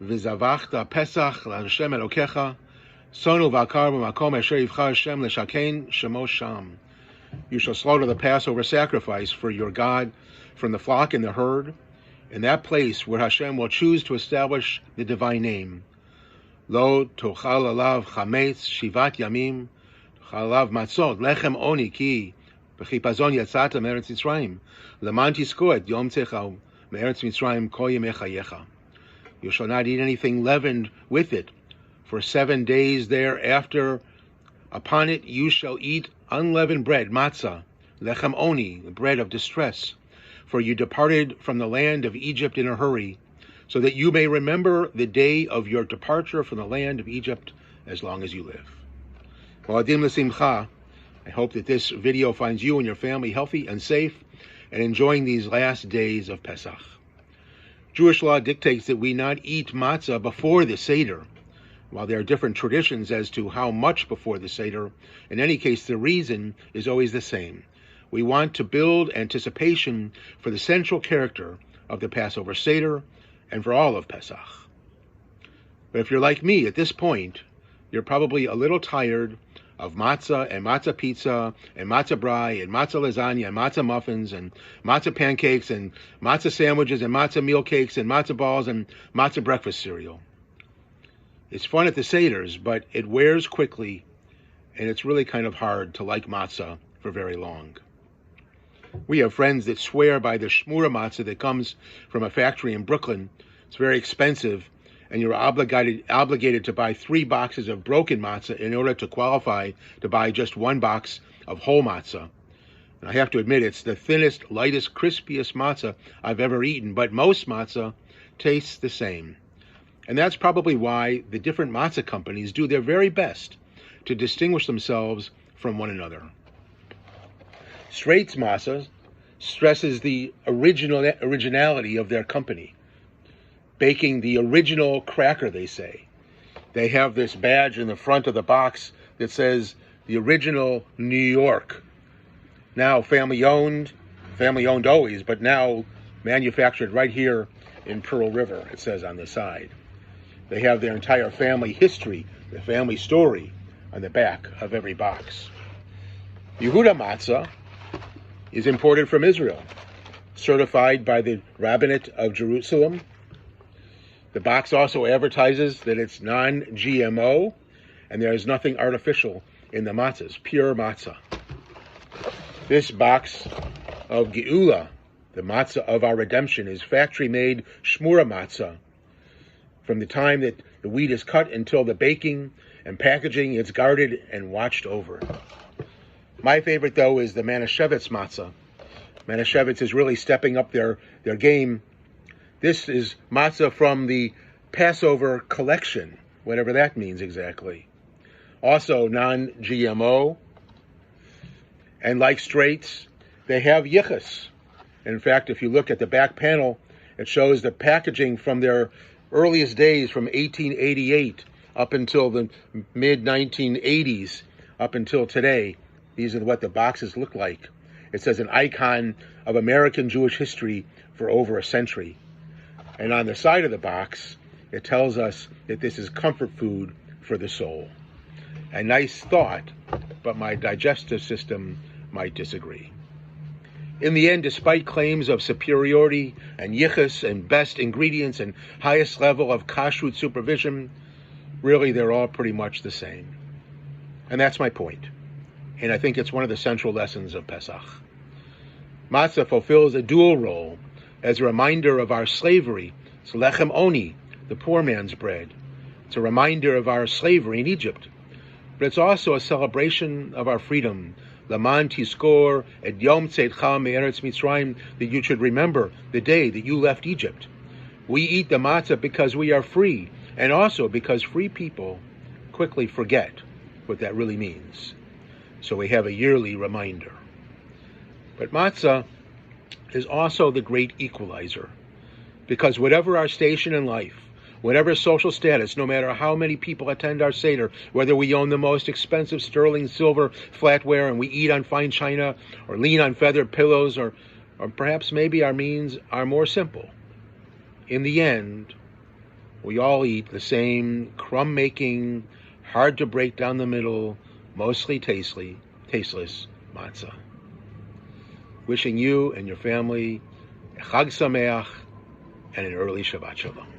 V'zavachta Pesach LaHashem Elokecha, Sonu v'akar b'makom asher yivchar Hashem l'shakein shemo sham. You shall slaughter the Passover sacrifice for your God from the flock and the herd, in that place where Hashem will choose to establish the divine name. Lo tochal alav chametz shivat yamim, tochal alav matzot lechem oni ki b'chipazon yatzata me'eretz Mitzrayim, leman tizko et yom tzecha me'eretz Mitzrayim kol yemei chayecha. You shall not eat anything leavened with it. For 7 days thereafter, upon it you shall eat unleavened bread, matzah, lechem oni, the bread of distress. For you departed from the land of Egypt in a hurry, so that you may remember the day of your departure from the land of Egypt as long as you live. Moadim l'simcha. I hope that this video finds you and your family healthy and safe and enjoying these last days of Pesach. Jewish law dictates that we not eat matzah before the Seder. While there are different traditions as to how much before the Seder, in any case the reason is always the same. We want to build anticipation for the central character of the Passover Seder and for all of Pesach. But if you're like me at this point, you're probably a little tired of matzah and matzah pizza and matzah brie and matzah lasagna and matzah muffins and matzah pancakes and matzah sandwiches and matzah meal cakes and matzah balls and matzah breakfast cereal. It's fun at the Seders, but it wears quickly, and it's really kind of hard to like matzah for very long. We have friends that swear by the shmura matzah that comes from a factory in Brooklyn. It's very expensive, and you're obligated to buy 3 boxes of broken matzah in order to qualify to buy just 1 box of whole matzah. And I have to admit, it's the thinnest, lightest, crispiest matzah I've ever eaten, but most matzah tastes the same. And that's probably why the different matzah companies do their very best to distinguish themselves from one another. Straits Matzah stresses the originality of their company, baking the original cracker, they say. They have this badge in the front of the box that says the original New York. Now family owned always, but now manufactured right here in Pearl River, it says on the side. They have their entire family history, the family story, on the back of every box. Yehuda Matzah is imported from Israel, certified by the Rabbinate of Jerusalem. The box also advertises that it's non-GMO, and there is nothing artificial in the matzahs, pure matzah. This box of Geula, the matzah of our redemption, is factory-made shmura matzah. From the time that the wheat is cut until the baking and packaging, it's guarded and watched over. My favorite, though, is the Manischewitz matzah. Manischewitz is really stepping up their game. This is matzah from the Passover collection, whatever that means exactly. Also non-GMO. And like Straits, they have yichus. In fact, if you look at the back panel, it shows the packaging from their earliest days from 1888 up until the mid-1980s, up until today. These are what the boxes look like. It says an icon of American Jewish history for over a century. And on the side of the box, it tells us that this is comfort food for the soul. A nice thought, but my digestive system might disagree. In the end, despite claims of superiority and yichus and best ingredients and highest level of kashrut supervision, really they're all pretty much the same. And that's my point. And I think it's one of the central lessons of Pesach. Matzah fulfills a dual role as a reminder of our slavery. It's lechem oni, the poor man's bread. It's a reminder of our slavery in Egypt. But it's also a celebration of our freedom. Laman tiskor et yom tzeitcha me'eretz Mitzrayim, that you should remember the day that you left Egypt. We eat the matzah because we are free, and also because free people quickly forget what that really means. So we have a yearly reminder. But matzah is also the great equalizer, because whatever our station in life, whatever social status, no matter how many people attend our Seder, whether we own the most expensive sterling silver flatware and we eat on fine china or lean on feathered pillows, or perhaps maybe our means are more simple. In the end, we all eat the same crumb-making, hard to break down the middle, mostly tasteless matzah. Wishing you and your family a Chag Sameach and an early Shabbat Shalom.